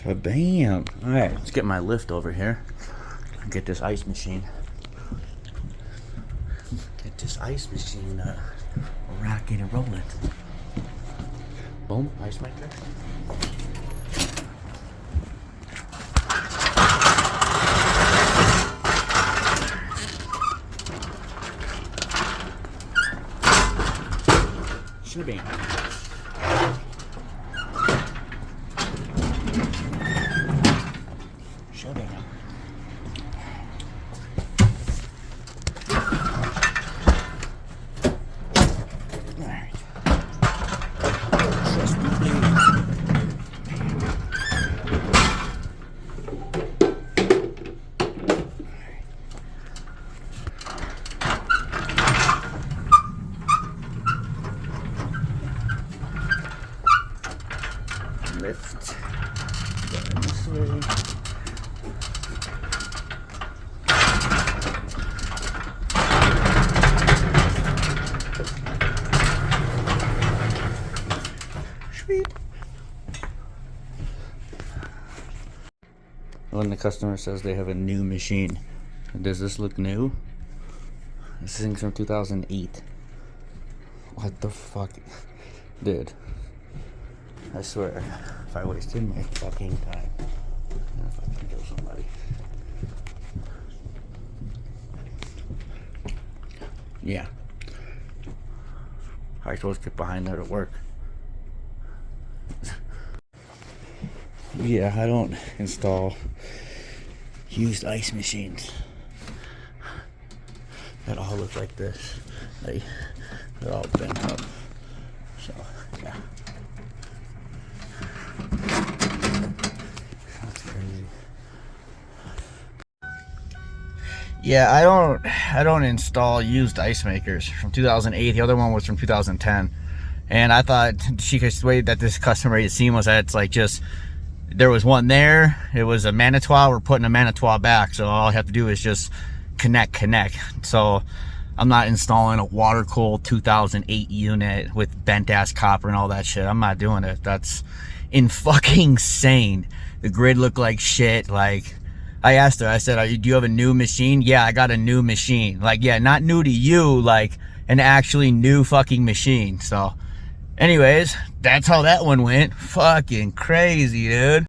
Bam. All right, let's get my lift over here. Get this ice machine. Get this ice machine rocking and rolling. Boom, ice maker. Shabam. Shabam. Alright. Trust me, baby. Lift. Going this way. Sweet. When the customer says they have a new machine, does this look new? This thing's from 2008. What the fuck? Dude. I swear, if I wasted my fucking time, I'm gonna fucking kill somebody. Yeah. How are you supposed to get behind that at work? Yeah, I don't install used ice machines that all look like this. They're all bent up. So, yeah. That's crazy. Yeah, I don't install used ice makers from 2008. The other one was from 2010. And I thought the way that this customer made it seem was that it's like just, there was one there, it was a Manitois, we're putting a Manitois back, so all I have to do is just connect. So I'm not installing a water cooled 2008 unit with bent ass copper and all that shit. I'm not doing it. That's fucking insane. The grid looked like shit. Like, I asked her, I said, do you have a new machine? Yeah, I got a new machine. Like, yeah, not new to you, like an actually new fucking machine. So anyways, that's how that one went. Fucking crazy, dude.